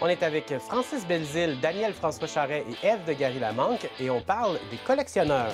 On est avec Francis Belzile, Daniel François Charret et Ève de Gary-Lamanque et on parle des collectionneurs.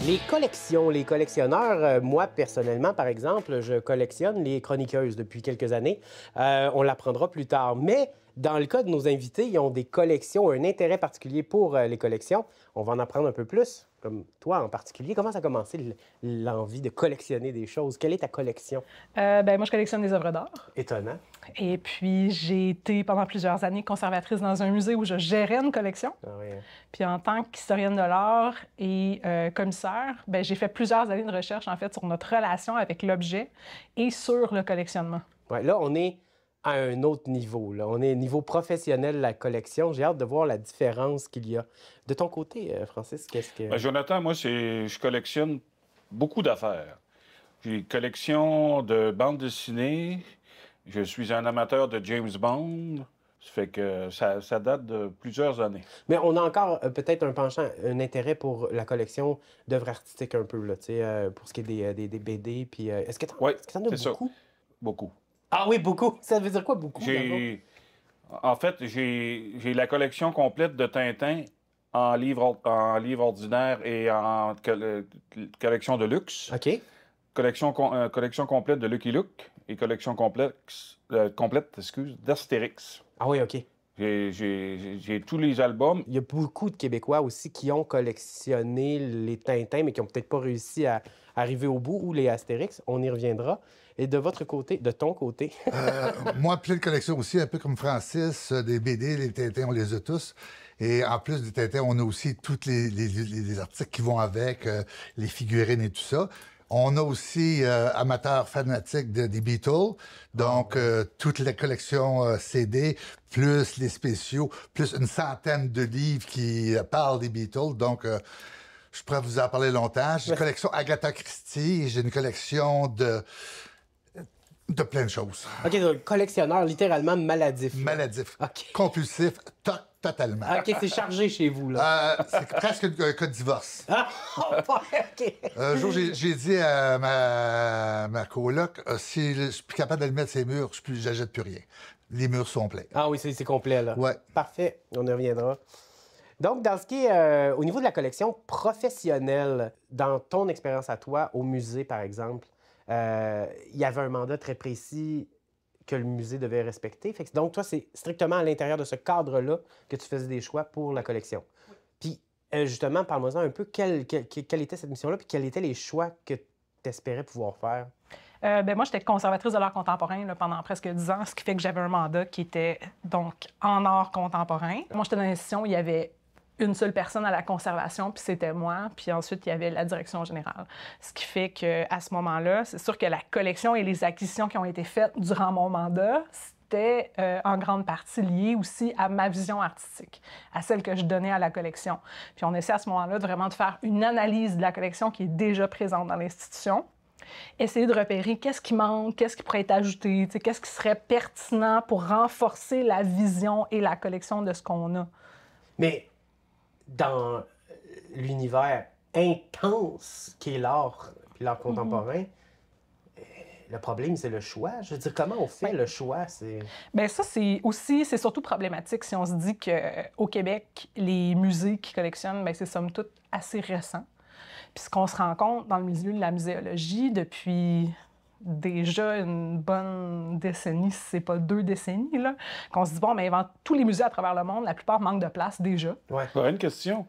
Les collections, les collectionneurs, moi personnellement, par exemple, je collectionne les chroniqueuses depuis quelques années. On l'apprendra plus tard. Mais dans le cas de nos invités, ils ont des collections, un intérêt particulier pour les collections. On va en apprendre un peu plus, comme toi en particulier. Comment ça a commencé l'envie de collectionner des choses? Quelle est ta collection? Moi, je collectionne des œuvres d'art. Étonnant. Et puis, j'ai été pendant plusieurs années conservatrice dans un musée où je gérais une collection. Ah oui. Puis, en tant qu'historienne de l'art et commissaire, j'ai fait plusieurs années de recherche, en fait, sur notre relation avec l'objet et sur le collectionnement. Ouais, là, on est à un autre niveau. Là. On est au niveau professionnel de la collection. J'ai hâte de voir la différence qu'il y a. De ton côté, Francis, qu'est-ce que... Jonathan, moi, je collectionne beaucoup d'affaires. J'ai une collection de bandes dessinées. Je suis un amateur de James Bond. Ça fait que ça date de plusieurs années. Mais on a encore peut-être un penchant, un intérêt pour la collection d'œuvres artistiques un peu, là, pour ce qui est des BD. Puis, est-ce que tu en as beaucoup? Ça. Beaucoup. Ah oui, beaucoup. Ça veut dire quoi, beaucoup? En fait, j'ai la collection complète de Tintin en livre ordinaire et en collection de luxe. OK. Collection complète de Lucky Luke et collection complète d'Astérix. Ah oui, OK. J'ai tous les albums. Il y a beaucoup de Québécois aussi qui ont collectionné les Tintins, mais qui n'ont peut-être pas réussi à arriver au bout, ou les Astérix. On y reviendra. Et de votre côté, de ton côté? Moi, plein de collections aussi, un peu comme Francis, des BD, les Tintins, on les a tous. Et en plus des Tintins, on a aussi tous les articles qui vont avec, les figurines et tout ça. On a aussi amateurs fanatiques des Beatles, donc toute la collection CD, plus les spéciaux, plus une centaine de livres qui parlent des Beatles. Donc, je pourrais vous en parler longtemps. J'ai une collection Agatha Christie et j'ai une collection de plein de choses. OK, donc collectionneur littéralement maladif. Maladif. OK. Compulsif, totalement. OK, c'est chargé chez vous, là. C'est presque un cas de divorce. Ah, OK. Un jour, j'ai dit à ma coloc, si je suis plus capable de le mettre sur les murs, j'achète plus rien. Les murs sont pleins. Ah oui, c'est complet, là. Ouais. Parfait, on y reviendra. Donc, dans ce qui est au niveau de la collection professionnelle, dans ton expérience à toi, au musée, par exemple, il y avait un mandat très précis que le musée devait respecter. Donc, toi, c'est strictement à l'intérieur de ce cadre-là que tu faisais des choix pour la collection. Oui. Puis, justement, parle-moi-en un peu, quelle était cette mission-là, puis quels étaient les choix que tu espérais pouvoir faire? Moi, j'étais conservatrice de l'art contemporain là, pendant presque 10 ans, ce qui fait que j'avais un mandat qui était donc en art contemporain. Moi, j'étais dans une institution où il y avait une seule personne à la conservation, puis c'était moi, puis ensuite, il y avait la direction générale. Ce qui fait qu'à ce moment-là, c'est sûr que la collection et les acquisitions qui ont été faites durant mon mandat, c'était en grande partie lié aussi à ma vision artistique, à celle que je donnais à la collection. Puis on essaie à ce moment-là vraiment de faire une analyse de la collection qui est déjà présente dans l'institution, essayer de repérer qu'est-ce qui manque, qu'est-ce qui pourrait être ajouté, qu'est-ce qui serait pertinent pour renforcer la vision et la collection de ce qu'on a. Mais dans l'univers intense qu'est l'art, puis l'art contemporain, le problème, c'est le choix. Je veux dire, comment on fait le choix? Ça, c'est surtout problématique si on se dit qu'au Québec, les musées qui collectionnent, c'est somme toute assez récent. Puis ce qu'on se rend compte dans le milieu de la muséologie depuis déjà une bonne décennie, si c'est pas 2 décennies, là, qu'on se dit, tous les musées à travers le monde, la plupart manquent de place déjà. Ouais. J'aurais une question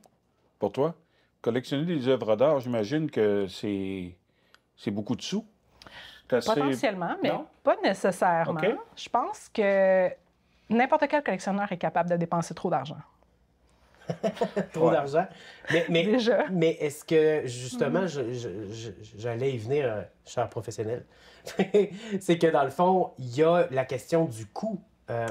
pour toi. Collectionner des œuvres d'art, j'imagine que c'est beaucoup de sous. Potentiellement, mais pas nécessairement. Okay. Je pense que n'importe quel collectionneur est capable de dépenser trop d'argent. Trop Ouais. d'argent. Déjà. Mais est-ce que, justement, j'allais y venir, cher professionnel, c'est que dans le fond, il y a la question du coût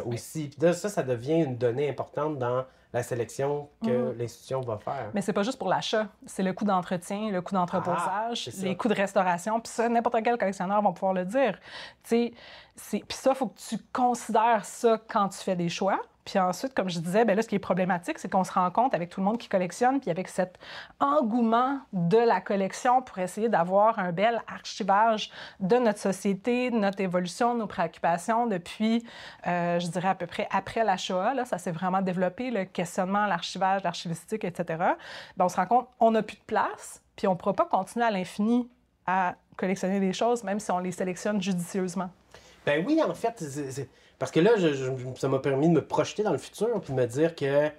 aussi. Puis là, ça devient une donnée importante dans la sélection que l'institution va faire. Mais c'est pas juste pour l'achat, c'est le coût d'entretien, le coût d'entreposage, c'est ça. les coûts de restauration, puis ça, n'importe quel collectionneur va pouvoir le dire. Tu sais, puis ça, il faut que tu considères ça quand tu fais des choix. Puis ensuite, comme je disais, ben là, ce qui est problématique, c'est qu'on se rend compte avec tout le monde qui collectionne, puis avec cet engouement de la collection pour essayer d'avoir un bel archivage de notre société, de notre évolution, de nos préoccupations depuis, je dirais à peu près après la Shoah. Là, ça s'est vraiment développé, le questionnement, l'archivage, l'archivistique, etc. Ben, on se rend compte qu'on n'a plus de place, puis on ne pourra pas continuer à l'infini à collectionner des choses, même si on les sélectionne judicieusement. Ben oui, en fait, parce que là, ça m'a permis de me projeter dans le futur puis de me dire que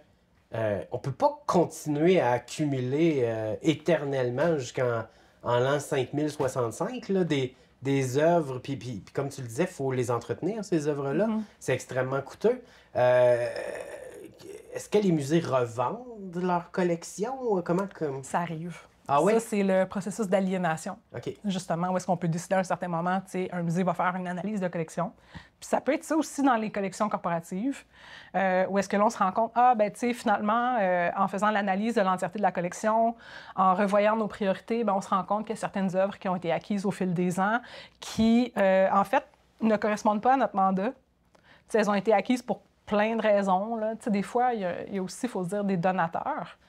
on peut pas continuer à accumuler éternellement jusqu'en l'an 5065 là, des œuvres. Puis comme tu le disais, il faut les entretenir, ces œuvres-là. C'est extrêmement coûteux. Est-ce que les musées revendent leur collection? Comment? Ça arrive. Ah oui? Ça, c'est le processus d'aliénation. OK. Justement, où est-ce qu'on peut décider à un certain moment, tu sais, un musée va faire une analyse de collection. Puis ça peut être ça aussi dans les collections corporatives, où est-ce que l'on se rend compte, ben tu sais, finalement, en faisant l'analyse de l'entièreté de la collection, en revoyant nos priorités, ben on se rend compte qu'il y a certaines œuvres qui ont été acquises au fil des ans qui, en fait, ne correspondent pas à notre mandat. Tu sais, elles ont été acquises pour plein de raisons, là. Tu sais, des fois, il y a aussi, il faut se dire, des donateurs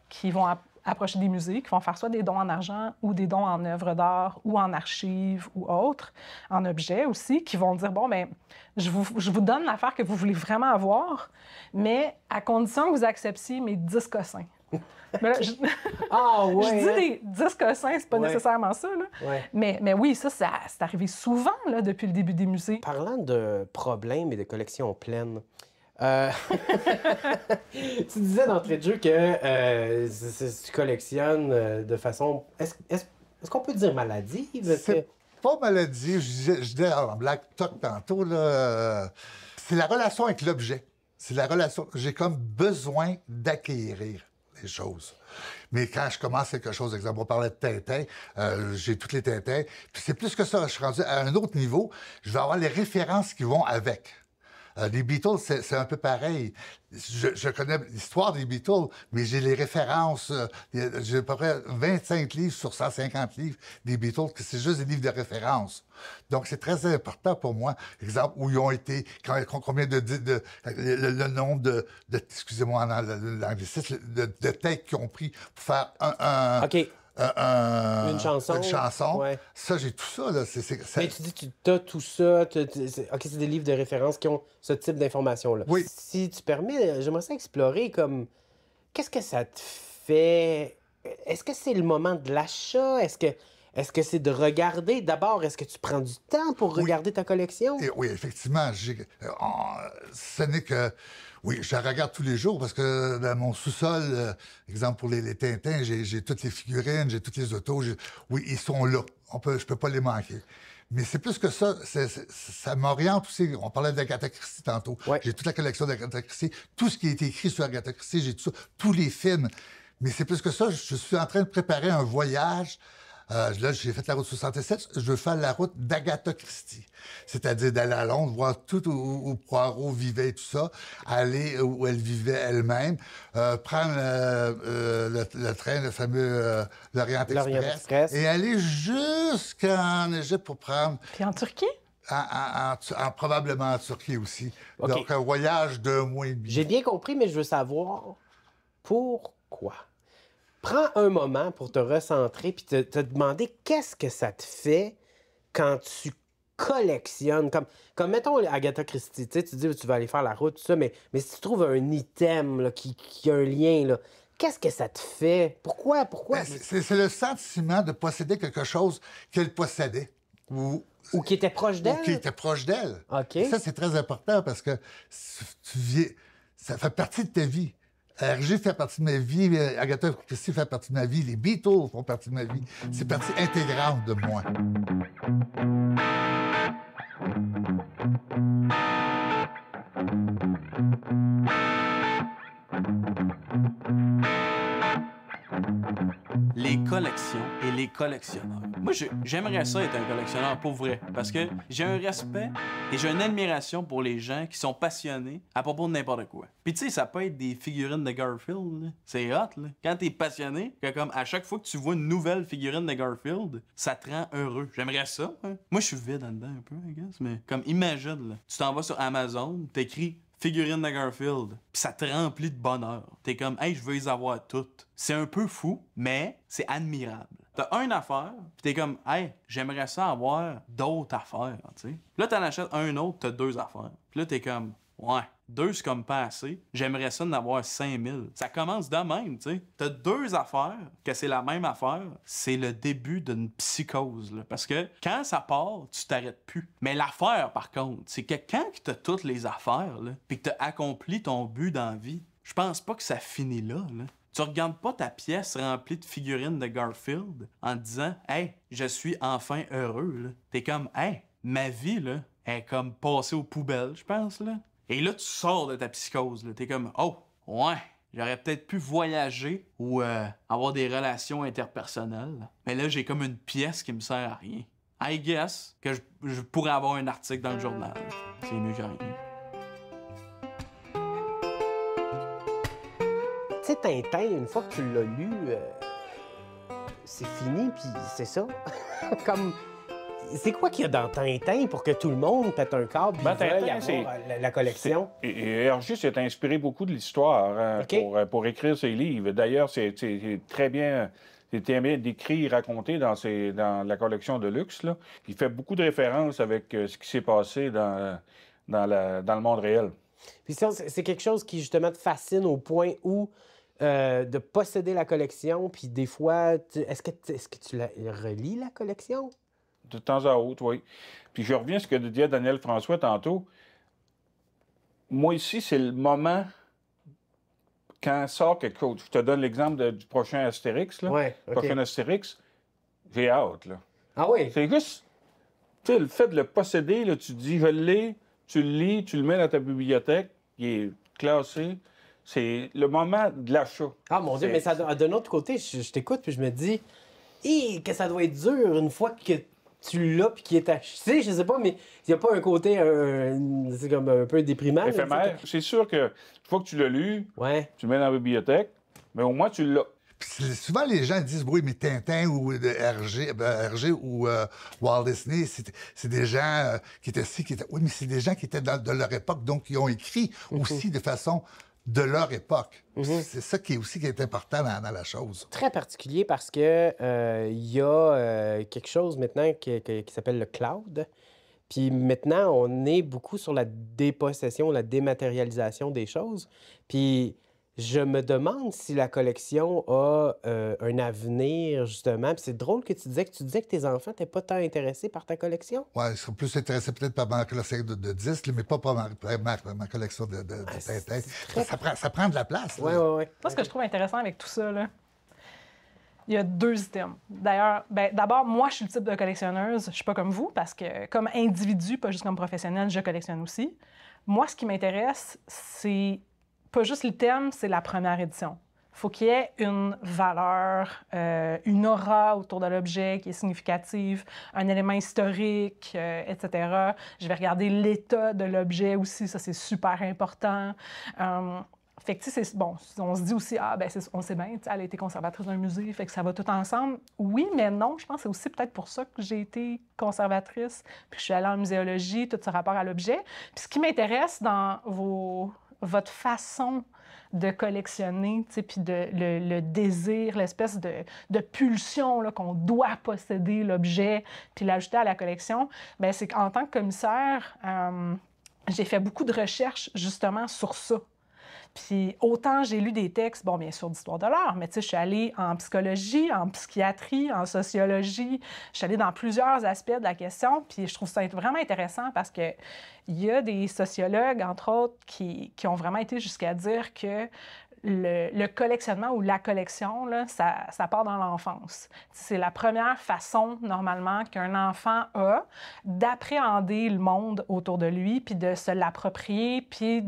qui vont approcher des musées, qui vont faire soit des dons en argent ou des dons en œuvres d'art ou en archives ou autres, en objets aussi, qui vont dire, bon, bien, je vous donne l'affaire que vous voulez vraiment avoir, mais à condition que vous acceptiez mes 10 cossins. Mais là, Ah ouais! je dis hein? des 10 cossins, c'est pas Ouais. nécessairement ça, là. Ouais. Mais oui, ça, c'est arrivé souvent, là, depuis le début des musées. Parlant de problèmes et de collections pleines, tu disais d'entrée de jeu que tu collectionnes de façon... Est-ce qu'on peut dire maladive? C'est pas maladie. Je disais en blague toc tantôt, là, c'est la relation avec l'objet. C'est la relation. J'ai comme besoin d'acquérir les choses. Mais quand je commence quelque chose, exemple, on parlait de Tintin, j'ai toutes les Tintins. Puis c'est plus que ça. Je suis rendu à un autre niveau. Je vais avoir les références qui vont avec. Les Beatles, c'est un peu pareil. Je connais l'histoire des Beatles, mais j'ai les références. J'ai à peu près 25 livres sur 150 livres des Beatles, que c'est juste des livres de référence. Donc, c'est très important pour moi. Exemple, où ils ont été, combien le nombre excusez-moi en l'anglicisme, de takes qu'ils ont pris pour faire OK. Une chanson. Une chanson. Ouais. Ça, j'ai tout ça. Là. Mais tu dis que tu as tout ça. OK, c'est des livres de référence qui ont ce type d'informations-là. Oui. Si tu permets, j'aimerais ça explorer comme... Qu'est-ce que ça te fait? Est-ce que c'est le moment de l'achat? Est-ce que c'est de regarder? D'abord, est-ce que tu prends du temps pour regarder ta collection? Et oui, effectivement. Ce n'est que... Oui, je la regarde tous les jours parce que dans mon sous-sol, exemple pour les Tintins, j'ai toutes les figurines, j'ai toutes les autos. Oui, ils sont là. Je peux pas les manquer. Mais c'est plus que ça. Ça m'oriente aussi. On parlait d'Agatha Christie tantôt. Ouais. J'ai toute la collection d'Agatha Christie. Tout ce qui a été écrit sur Agatha Christie, j'ai tout ça. Tous les films. Mais c'est plus que ça. Je suis en train de préparer un voyage. Là, j'ai fait la route 67. Je veux faire la route d'Agatha Christie. C'est-à-dire d'aller à Londres, voir tout où Poirot vivait et tout ça, aller où elle vivait elle-même, prendre le train, le fameux l'Orient Express, et aller jusqu'en Égypte pour prendre... Puis en Turquie? Probablement en Turquie aussi. OK. Donc, un voyage d'1 mois et demi. J'ai bien compris, mais je veux savoir pourquoi. Prends un moment pour te recentrer puis te demander qu'est-ce que ça te fait quand tu collectionnes. Comme mettons Agatha Christie, tu dis que tu vas aller faire la route, tout ça, mais si tu trouves un item là, qui a un lien, là, qu'est-ce que ça te fait? Pourquoi? Ben, c'est le sentiment de posséder quelque chose qu'elle possédait. Ou qui était proche d'elle? Ou qui était proche d'elle. OK. Et ça, c'est très important parce que ça fait partie de ta vie. RG fait partie de ma vie, Agatha Christie fait partie de ma vie, les Beatles font partie de ma vie. C'est partie intégrante de moi. Les collections et les collectionneurs. Moi, j'aimerais ça être un collectionneur pour vrai, parce que j'ai un respect et j'ai une admiration pour les gens qui sont passionnés à propos de n'importe quoi. Puis tu sais, ça peut être des figurines de Garfield, là. C'est hot, là. Quand t'es passionné, que comme à chaque fois que tu vois une nouvelle figurine de Garfield, ça te rend heureux. J'aimerais ça, hein. Moi, je suis vide en dedans un peu, I guess, mais comme imagine, là, tu t'en vas sur Amazon, t'écris figurine de Garfield, pis ça te remplit de bonheur. T'es comme, hey, je veux les avoir toutes. C'est un peu fou, mais c'est admirable. T'as une affaire, pis t'es comme, hey, j'aimerais ça avoir d'autres affaires, tu sais. Là, t'en achètes un autre, t'as 2 affaires. Pis là, t'es comme, ouais, 2, c'est comme pas assez. J'aimerais ça d'en avoir 5000. Ça commence de même, tu sais. T'as 2 affaires, que c'est la même affaire, c'est le début d'une psychose, là. Parce que quand ça part, tu t'arrêtes plus. Mais l'affaire, par contre, c'est que quand t'as toutes les affaires, là, pis que t'as accompli ton but dans la vie, je pense pas que ça finit là, là. Tu regardes pas ta pièce remplie de figurines de Garfield en te disant « Hey, je suis enfin heureux. » là. T'es comme « Hey, ma vie, là, est comme passée aux poubelles, je pense. » là. Et là, tu sors de ta psychose. Là. T'es comme « Oh, ouais, j'aurais peut-être pu voyager ou avoir des relations interpersonnelles. Mais là, j'ai comme une pièce qui me sert à rien. I guess que je pourrais avoir un article dans le journal. C'est mieux que rien. » Tu sais, Tintin, une fois que tu l'as lu, c'est fini, puis c'est ça. Comme, c'est quoi qu'il y a dans Tintin pour que tout le monde pète un câble et veuille avoir la collection? Et Hergé s'est inspiré beaucoup de l'histoire hein, OK. pour écrire ses livres. D'ailleurs, c'est très bien décrit et raconté dans la collection de luxe. Là. Il fait beaucoup de références avec ce qui s'est passé dans le monde réel. Puis ça, c'est quelque chose qui, justement, te fascine au point où de posséder la collection, puis des fois, est-ce que tu relis la collection? De temps à autre, oui. Puis je reviens à ce que disait Daniel François tantôt. Moi, ici, c'est le moment quand sort quelque chose. Je te donne l'exemple du prochain Astérix. Là. Ouais, OK. Prochain Astérix, j'ai hâte. Là. Ah oui? C'est juste, tu sais, le fait de le posséder, là, tu te dis, je l'ai, tu le lis, tu le mets dans ta bibliothèque, il est classé. C'est le moment de l'achat. Ah mon Dieu, mais ça, d'un autre côté, je t'écoute puis je me dis, que ça doit être dur une fois que tu l'as puis qu'il est acheté. Je sais pas, mais il n'y a pas un côté, c'est comme un peu déprimant. Éphémère. C'est sûr que une fois que tu l'as lu, ouais. tu le mets dans la bibliothèque, mais au moins tu l'as. Souvent, les gens disent, oui, mais Tintin ou Hergé ou Walt Disney, c'est des gens qui étaient ci, qui étaient... Oui, mais c'est des gens qui étaient de leur époque, donc qui ont écrit aussi de façon de leur époque. C'est ça qui est important dans la chose. Très particulier parce que il y a quelque chose maintenant qui s'appelle le cloud. Puis maintenant, on est beaucoup sur la dépossession, la dématérialisation des choses. Puis je me demande si la collection a un avenir, justement. Puis c'est drôle que tu disais que tes enfants n'étaient pas tant intéressés par ta collection. Oui, ils seraient plus intéressés peut-être par ma collection de disques, mais pas par ma collection de Tintin. Ça prend de la place. Oui. Moi, ce que je trouve intéressant avec tout ça, là, il y a 2 items. D'ailleurs, d'abord, moi, je suis le type de collectionneuse. Je suis pas comme vous, parce que comme individu, pas juste comme professionnel, je collectionne aussi. Moi, ce qui m'intéresse, c'est pas juste le thème, c'est la première édition. Il faut qu'il y ait une valeur, une aura autour de l'objet qui est significative, un élément historique, etc. Je vais regarder l'état de l'objet aussi, ça c'est super important. Fait que, tu sais, bon, on se dit aussi, on sait bien, elle a été conservatrice d'un musée, fait que ça va tout ensemble. Oui, mais non, je pense que c'est aussi peut-être pour ça que j'ai été conservatrice, puis je suis allée en muséologie, tout ce rapport à l'objet. Puis ce qui m'intéresse dans votre façon de collectionner, tu sais, puis le désir, l'espèce de pulsion là, qu'on doit posséder l'objet, puis l'ajouter à la collection, bien, c'est qu'en tant que commissaire, j'ai fait beaucoup de recherches justement sur ça. Puis autant j'ai lu des textes, bon, bien sûr, d'histoire de l'art, mais tu sais, je suis allée en psychologie, en psychiatrie, en sociologie. Je suis allée dans plusieurs aspects de la question, puis je trouve ça vraiment intéressant parce que il y a des sociologues, entre autres, qui ont vraiment été jusqu'à dire que le collectionnement ou la collection, là, ça part dans l'enfance. C'est la première façon, normalement, qu'un enfant a d'appréhender le monde autour de lui, puis de se l'approprier, puis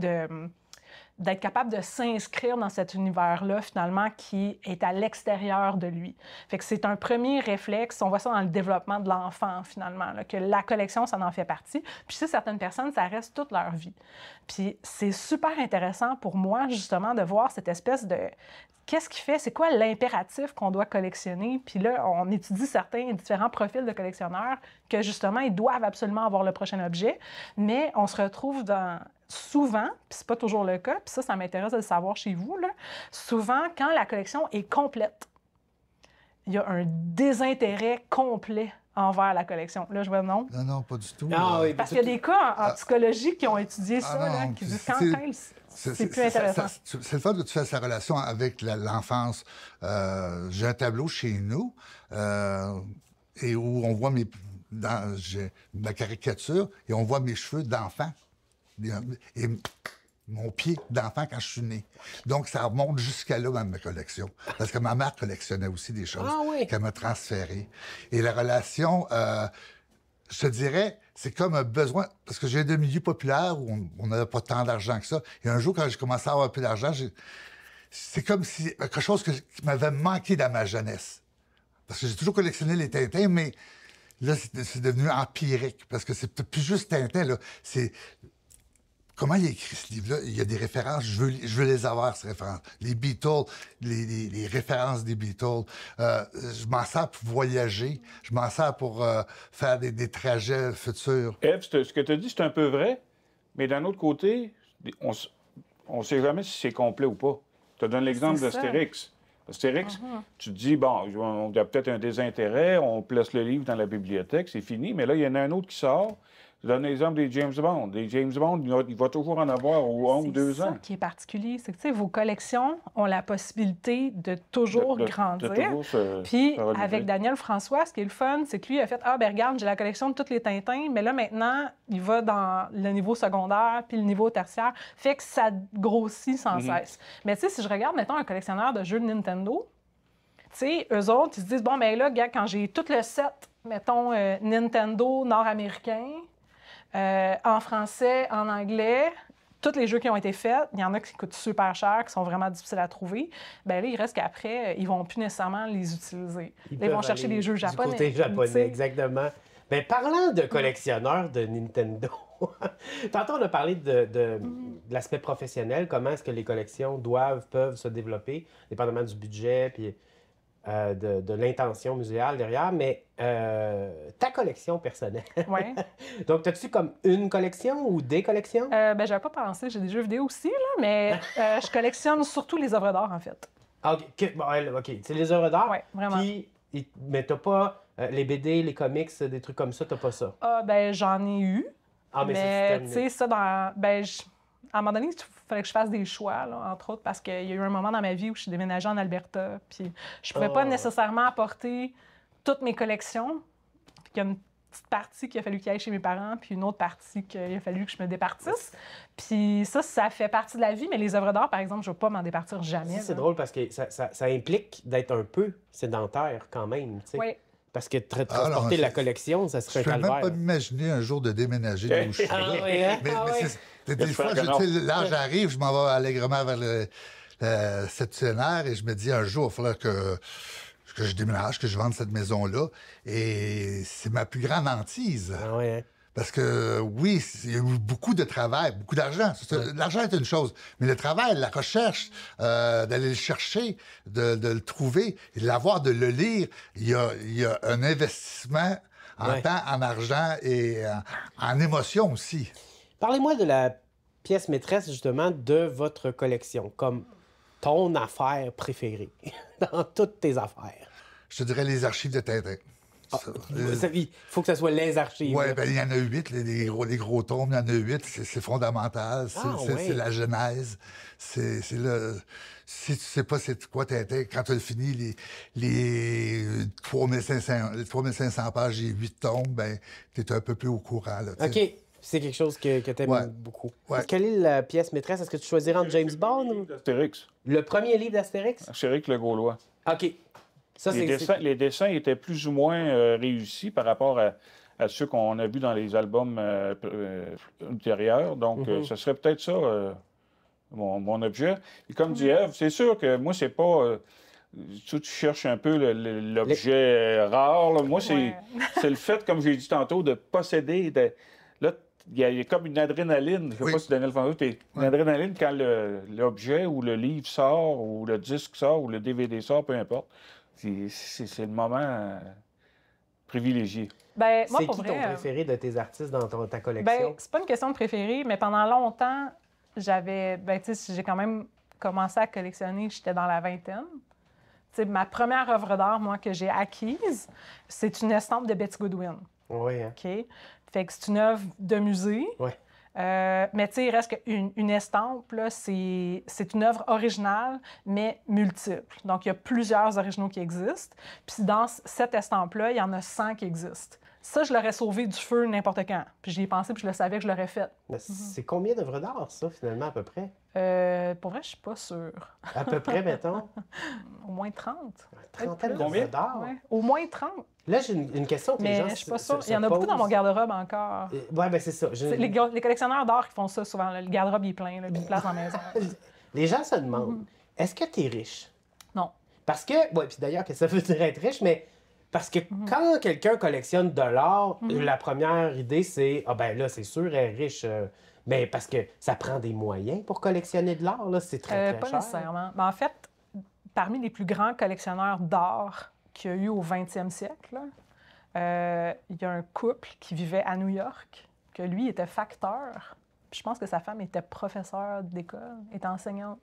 d'être capable de s'inscrire dans cet univers-là, finalement, qui est à l'extérieur de lui. Fait que c'est un premier réflexe, on voit ça dans le développement de l'enfant, finalement, là, que la collection, ça en fait partie. Puis chez certaines personnes, ça reste toute leur vie. Puis c'est super intéressant pour moi, justement, de voir cette espèce de... Qu'est-ce qui fait? C'est quoi l'impératif qu'on doit collectionner? Puis là, on étudie certains différents profils de collectionneurs que, justement, ils doivent absolument avoir le prochain objet, mais on se retrouve dans... Souvent, puis c'est pas toujours le cas, puis ça m'intéresse de le savoir chez vous, là, souvent, quand la collection est complète, il y a un désintérêt complet envers la collection. Là, je vois non. Non, pas du tout. Ah, oui, Parce qu'il y a des cas en psychologie qui ont étudié ça, là, qui disent quand c'est plus intéressant. C'est le fait que tu fais sa relation avec l'enfance. J'ai un tableau chez nous et où on voit j'ai ma caricature et on voit mes cheveux d'enfant. Et mon pied d'enfant quand je suis né. Donc, ça remonte jusqu'à là dans ma collection. Parce que ma mère collectionnait aussi des choses qu'elle m'a transférées. Et la relation, je te dirais, c'est comme un besoin... Parce que j'ai de milieux populaires où on n'avait pas tant d'argent que ça. Et un jour, quand j'ai commencé à avoir un peu d'argent, c'est comme si quelque chose qui m'avait manqué dans ma jeunesse. Parce que j'ai toujours collectionné les Tintins, mais là, c'est devenu empirique. Parce que c'est plus juste Tintin, là. C'est... Comment il a écrit ce livre-là? Il y a des références, je veux les avoir, ces références. Les Beatles, les références des Beatles. Je m'en sers pour voyager, je m'en sers pour faire des trajets futurs. Ève, ce que tu as dit, c'est un peu vrai, mais d'un autre côté, on ne sait jamais si c'est complet ou pas. Je te donne l'exemple d'Astérix. Astérix, tu te dis, bon, il y a peut-être un désintérêt, on place le livre dans la bibliothèque, c'est fini, mais là, il y en a un autre qui sort. Je donne l'exemple des James Bond. Des James Bond, il va toujours en avoir au 1 ou 2 ans. C'est ça qui est particulier. C'est que vos collections ont la possibilité de toujours grandir. Puis avec Daniel François, ce qui est le fun, c'est que lui a fait « Ah, ben regarde, j'ai la collection de tous les Tintins, mais là, maintenant, il va dans le niveau secondaire puis le niveau tertiaire. » Fait que ça grossit sans cesse. Mais tu sais, si je regarde, mettons, un collectionneur de jeux de Nintendo, tu sais, eux autres, ils se disent « Bon, ben là, regarde, quand j'ai tout le set, mettons, Nintendo nord-américain, en français, en anglais, tous les jeux qui ont été faits, il y en a qui coûtent super cher, qui sont vraiment difficiles à trouver. Bien là, il reste qu'après, ils ne vont plus nécessairement les utiliser. Ils vont chercher des jeux japonais. Du côté japonais, exactement. Bien, parlant de collectionneurs de Nintendo, tantôt on a parlé de l'aspect professionnel, comment est-ce que les collections peuvent se développer, dépendamment du budget, puis de l'intention muséale derrière, mais ta collection personnelle. Oui. Donc, as-tu comme une collection ou des collections? Ben, j'avais pas pensé. J'ai des jeux vidéo aussi, là, mais je collectionne surtout les œuvres d'art, en fait. OK. Bon, OK. C'est les œuvres d'art. Oui, vraiment. Mais t'as pas les BD, les comics, des trucs comme ça, t'as pas ça? Ben, j'en ai eu. Ah, mais tu sais, ça, à un moment donné, il fallait que je fasse des choix, là, entre autres, parce qu'il y a eu un moment dans ma vie où je suis déménagée en Alberta, puis je pouvais pas nécessairement apporter toutes mes collections. Puis il y a une petite partie qu'il a fallu qu'il aille chez mes parents, puis une autre partie qu'il a fallu que je me départisse. Puis ça fait partie de la vie, mais les œuvres d'art, par exemple, je ne vais pas m'en départir jamais. C'est drôle parce que ça implique d'être un peu sédentaire quand même, tu sais. Oui. Parce que transporter la collection, ça serait un calvaire. Je ne peux même pas m'imaginer un jour de déménager de où je suis. Mais des fois, l'âge arrive, je m'en vais allègrement vers le septuagénaire et je me dis un jour, il va falloir que je déménage, que je vende cette maison-là. Et c'est ma plus grande hantise. Ah oui, hein? Parce que, oui, il y a eu beaucoup de travail, beaucoup d'argent. L'argent est une chose, mais le travail, la recherche, d'aller le chercher, de le trouver, et de l'avoir, de le lire, il y a un investissement en temps, en argent et en émotion aussi. Parlez-moi de la pièce maîtresse, justement, de votre collection, comme ton affaire préférée dans toutes tes affaires. Je te dirais les archives de Tintin. Il faut que ce soit les archives. Oui, bien, il y en a 8, les gros tomes, il y en a 8. C'est fondamental. C'est la genèse. C'est le... Si tu sais pas c'est quoi Tintin, quand tu as fini les 3500 pages et 8 tomes, ben, tu es un peu plus au courant. Là, OK. C'est quelque chose que tu aimes beaucoup. Ouais. Quelle est la pièce maîtresse? Est-ce que tu choisirais entre James Bond ou... Astérix. Le premier livre d'Astérix? Astérix le Gaulois. OK. Ça, les dessins étaient plus ou moins réussis par rapport à ceux qu'on a vus dans les albums ultérieurs. Donc, ce serait peut-être ça, mon objet. Et comme dit Ève, c'est sûr que moi, c'est pas... tu cherches un peu l'objet rare. Là. Moi, Ouais. c'est le fait, comme j'ai dit tantôt, de posséder... Là, il y a comme une adrénaline. Je ne sais pas si Daniel Fantôme, une adrénaline quand l'objet ou le livre sort, ou le disque sort, ou le DVD sort, peu importe. C'est le moment privilégié. Ben, moi, C'est pour qui vrai, ton préféré de tes artistes dans ta ben, collection? c'est pas une question de préféré, mais pendant longtemps, ben, tu sais, j'ai quand même commencé à collectionner, j'étais dans la vingtaine. Tu sais, ma première œuvre d'art, moi, que j'ai acquise, c'est une estampe de Betty Goodwin. Oui, hein? OK? Fait que c'est une œuvre de musée. Ouais. Mais tu sais, il reste qu'une estampe, là, c'est une œuvre originale, mais multiple. Donc, il y a plusieurs originaux qui existent. Puis dans cette estampe-là, il y en a 100 qui existent. Ça, je l'aurais sauvé du feu n'importe quand. Puis j'y ai pensé, puis je le savais que je l'aurais fait. Mais c'est combien d'œuvres d'art, ça, finalement, à peu près? Pour vrai, je suis pas sûre. À peu près, mettons. Au moins 30. Trentaine Combien? d'œuvres d'art. Ouais. Au moins 30. Là, j'ai une question que les gens Mais je suis pas se- sûre. se Il y en a beaucoup dans mon posent. garde-robe encore. Oui, bien, c'est ça. Les collectionneurs d'art qui font ça souvent. Là. Le garde-robe, il est plein, là, il y a une place dans la maison. Les gens se demandent, est-ce que tu es riche? Non. Parce que, oui, puis d'ailleurs, que ça veut dire être riche, mais parce que quand quelqu'un collectionne de l'art, la première idée, c'est, ah ben là, c'est sûr, elle est riche. Mais parce que ça prend des moyens pour collectionner de l'art, là, c'est très, très Pas cher. nécessairement. Mais en fait, parmi les plus grands collectionneurs d'art qu'il y a eu au 20e siècle, là, il y a un couple qui vivait à New York, que lui était facteur. Puis je pense que sa femme était professeure d'école, était enseignante.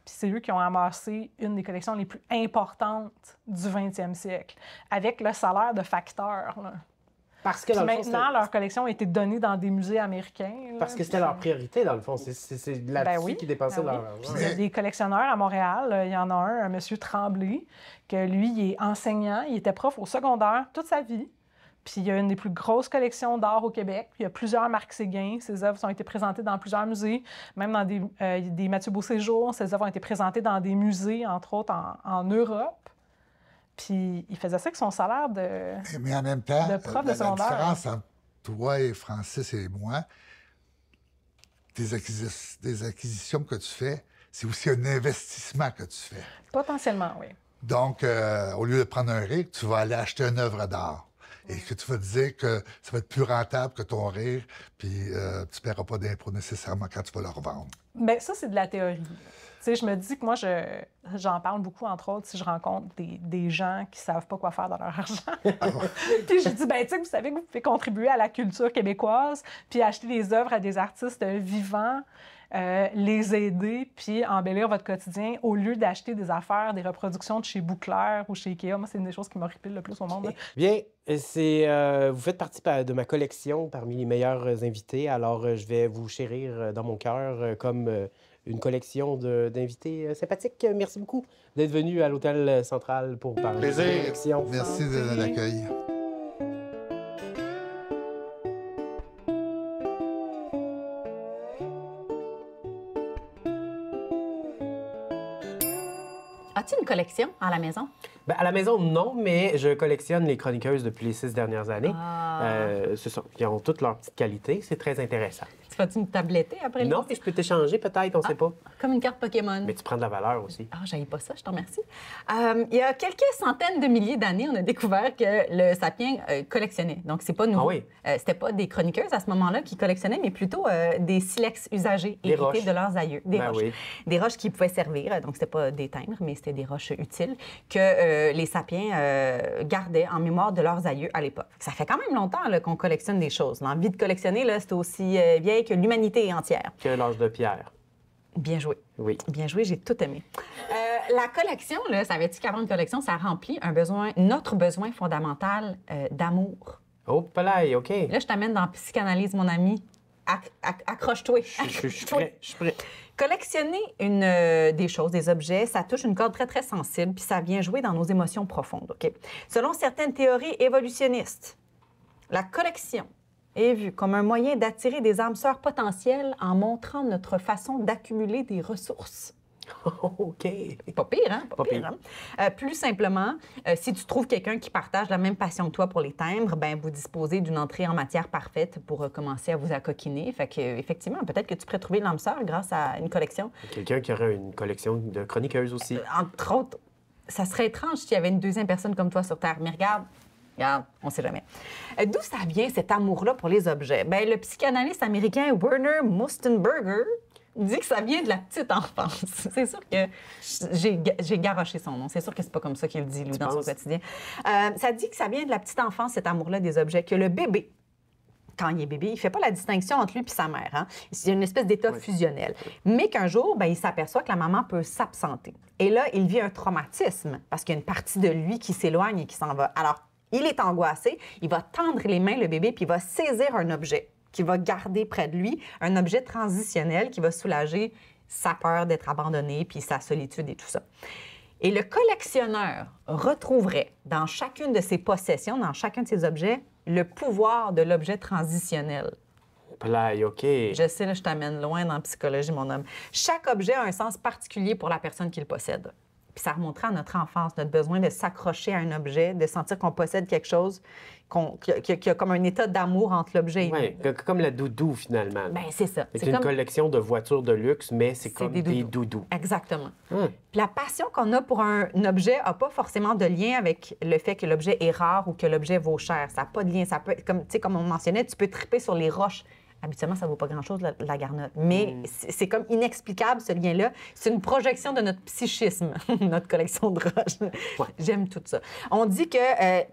Puis c'est eux qui ont amassé une des collections les plus importantes du 20e siècle, avec le salaire de facteur. Là. Parce que, Puis dans le fond, maintenant, leur collection a été donnée dans des musées américains. là. parce que c'était leur priorité, dans le fond. C'est là-dessus Ben oui, qu'ils dépensaient ben leur oui. argent. Puis il y a des collectionneurs à Montréal. Il y en a un M. Tremblay, que lui, il est enseignant. Il était prof au secondaire toute sa vie. Puis il y a une des plus grosses collections d'art au Québec. Puis il y a plusieurs Marc Séguin. Ses œuvres ont été présentées dans plusieurs musées, même dans des Mathieu Beauséjour. Ses œuvres ont été présentées dans des musées, entre autres en Europe. Puis il faisait ça avec son salaire de... Mais en même temps, de prof de la secondaire. différence entre toi et Francis et moi, des acquisitions que tu fais, c'est aussi un investissement que tu fais. Potentiellement, oui. Donc, au lieu de prendre un RIC, tu vas aller acheter une œuvre d'art. Et que tu vas te dire que ça va être plus rentable que ton rire, puis tu ne paieras pas d'impôt nécessairement quand tu vas le revendre. Bien, ça, c'est de la théorie. Tu sais, je me dis que moi, j'en parle beaucoup, entre autres, si je rencontre des gens qui savent pas quoi faire de leur argent. Puis je dis, ben tu sais, vous savez que vous pouvez contribuer à la culture québécoise, puis acheter des œuvres à des artistes vivants, les aider, puis embellir votre quotidien, au lieu d'acheter des affaires, des reproductions de chez Bouclair ou chez Ikea. Moi, c'est une des choses qui m'horripile le plus au monde. Là. Bien, vous faites partie de ma collection parmi les meilleurs invités. Alors, je vais vous chérir dans mon cœur comme une collection d'invités sympathiques. Merci beaucoup d'être venu à l'Hôtel Central pour parler Plaisir. de collection. Merci de l'accueil. As-tu une collection à la maison? Ben, à la maison, non, mais je collectionne les chroniqueuses depuis les 6 dernières années. C'est ça. Ils ont toutes leurs petites qualités. C'est très intéressant. Tu vas-tu me tabletter après le Non, livre? puis je peux t'échanger peut-être, on ne sait pas. Comme une carte Pokémon. Mais tu prends de la valeur aussi. Ah, j'aille pas ça, je te remercie. Il y a quelques centaines de milliers d'années, on a découvert que le sapien collectionnait. Donc, c'est pas nouveau. Ah oui? C'était pas des chroniqueuses à ce moment-là qui collectionnaient, mais plutôt des silex usagés Des hérités roches. de leurs aïeux. Des Ben roches. oui. Des roches qui pouvaient servir. Donc, c'était pas des timbres, mais c'était des roches utiles que les sapiens gardaient en mémoire de leurs aïeux à l'époque. Ça fait quand même longtemps là, qu'on collectionne des choses. L'envie de collectionner, là, c'est aussi vieille que l'humanité entière. Que l'âge de pierre. Bien joué. Oui. Bien joué, j'ai tout aimé. La collection, là, savais-tu qu'avoir une collection, ça remplit notre besoin fondamental d'amour? Oh, palaille, OK. Là, je t'amène dans la psychanalyse, mon ami. Accroche-toi. Je suis prêt. Je suis prêt. Collectionner des choses, des objets, ça touche une corde très, très sensible, puis ça vient jouer dans nos émotions profondes. OK? Selon certaines théories évolutionnistes, la collection est vue comme un moyen d'attirer des âmes sœurs potentielles en montrant notre façon d'accumuler des ressources. OK. Pas pire, hein? Pas pire, hein? Plus simplement, si tu trouves quelqu'un qui partage la même passion que toi pour les timbres, ben vous disposez d'une entrée en matière parfaite pour commencer à vous accoquiner. Fait que, effectivement, peut-être que tu pourrais trouver l'âme sœur grâce à une collection. Quelqu'un qui aurait une collection de chroniqueuses aussi. Entre autres, ça serait étrange s'il y avait une deuxième personne comme toi sur Terre. Mais regarde, on sait jamais. D'où ça vient, cet amour-là pour les objets? Bien, le psychanalyste américain Werner Mustenberger dit que ça vient de la petite enfance. C'est sûr que j'ai garoché son nom. C'est sûr que c'est pas comme ça qu'il dit, lui, dans son quotidien. Ça dit que ça vient de la petite enfance, cet amour-là des objets, que le bébé, quand il est bébé, il fait pas la distinction entre lui et sa mère. Hein? Il y a une espèce d'état fusionnel. Mais qu'un jour, ben, il s'aperçoit que la maman peut s'absenter. Et là, il vit un traumatisme parce qu'il y a une partie de lui qui s'éloigne et qui s'en va. Alors, il est angoissé, il va tendre les mains, le bébé, puis il va saisir un objet qu'il va garder près de lui, un objet transitionnel qui va soulager sa peur d'être abandonné, puis sa solitude et tout ça. Et le collectionneur retrouverait dans chacune de ses possessions, dans chacun de ses objets, le pouvoir de l'objet transitionnel. Play, OK. Je sais, là, je t'amène loin dans la psychologie, mon homme. Chaque objet a un sens particulier pour la personne qui le possède. Puis ça remonterait à notre enfance, notre besoin de s'accrocher à un objet, de sentir qu'on possède quelque chose, qu'il y a comme un état d'amour entre l'objet et nous. Oui, comme la doudou, finalement. Bien, c'est ça. C'est une collection de voitures de luxe, mais c'est comme des doudous. Exactement. Puis la passion qu'on a pour un objet n'a pas forcément de lien avec le fait que l'objet est rare ou que l'objet vaut cher. Ça n'a pas de lien. Ça peut être, comme on mentionnait, tu peux triper sur les roches. Habituellement, ça ne vaut pas grand-chose, la garnotte. Mais c'est comme inexplicable, ce lien-là. C'est une projection de notre psychisme, notre collection de roches. Ouais. J'aime tout ça. On dit que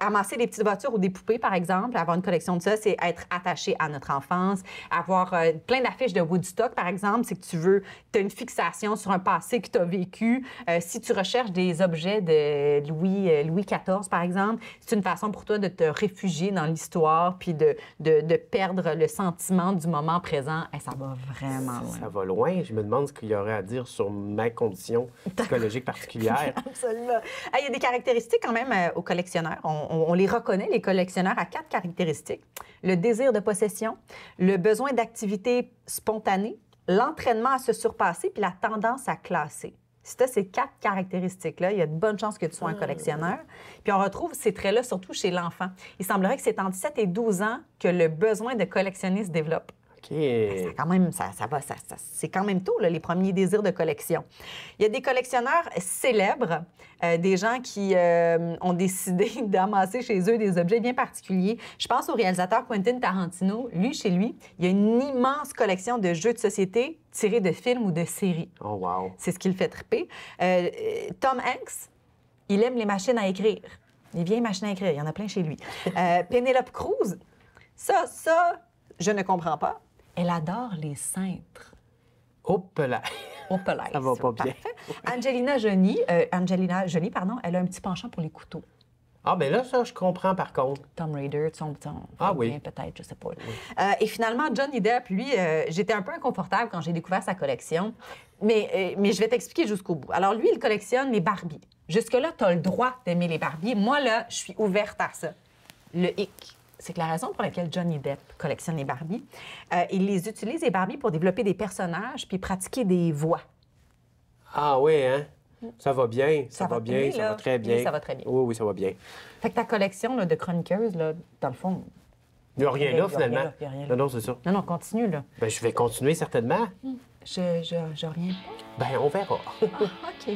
amasser des petites voitures ou des poupées, par exemple, avoir une collection de ça, c'est être attaché à notre enfance. Avoir plein d'affiches de Woodstock, par exemple, c'est que tu as une fixation sur un passé que tu as vécu. Si tu recherches des objets de Louis XIV, par exemple, c'est une façon pour toi de te réfugier dans l'histoire puis de perdre le sentiment du moment présent. Ça va vraiment loin. Ça va loin. Je me demande ce qu'il y aurait à dire sur ma condition psychologique particulière. Absolument. Il y a des caractéristiques quand même aux collectionneurs. On les reconnaît, les collectionneurs, à 4 caractéristiques. Le désir de possession, le besoin d'activité spontanée, l'entraînement à se surpasser, puis la tendance à classer. Si tu as ces 4 caractéristiques-là, il y a de bonnes chances que tu sois un collectionneur. Puis on retrouve ces traits-là surtout chez l'enfant. Il semblerait que c'est entre 7 et 12 ans que le besoin de collectionner se développe. OK. C'est quand même tôt, là, les premiers désirs de collection. Il y a des collectionneurs célèbres, des gens qui ont décidé d'amasser chez eux des objets bien particuliers. Je pense au réalisateur Quentin Tarantino. Lui, chez lui, il y a une immense collection de jeux de société tirés de films ou de séries. Oh, wow. C'est ce qui le fait triper. Tom Hanks, il aime les machines à écrire. Les vieilles machines à écrire, il y en a plein chez lui. Penelope Cruz, ça, je ne comprends pas. Elle adore les cintres. Hop là! Hop là! Ça va pas bien. Angelina Jolie, elle a un petit penchant pour les couteaux. Ah, bien là, ça, je comprends par contre. Tomb Raider, oui. Peut-être, je sais pas. Et finalement, Johnny Depp, lui, j'étais un peu inconfortable quand j'ai découvert sa collection, mais je vais t'expliquer jusqu'au bout. Alors, lui, il collectionne les Barbies. Jusque-là, tu as le droit d'aimer les Barbies. Moi, là, je suis ouverte à ça. Le hic, c'est que la raison pour laquelle Johnny Depp collectionne les Barbies, il les utilise, les Barbies, pour développer des personnages puis pratiquer des voix. Ah oui, hein? Ça va bien, ça va bien, lui, ça va très bien. Lui, ça va très bien. Oui, ça va bien. Fait que ta collection là, de chroniqueuses, là, dans le fond... Il n'y a rien là, finalement. Il y a rien là. Non, c'est ça. Non, continue, là. Ben, je vais continuer certainement. Je reviens pas. Ben, on verra. OK.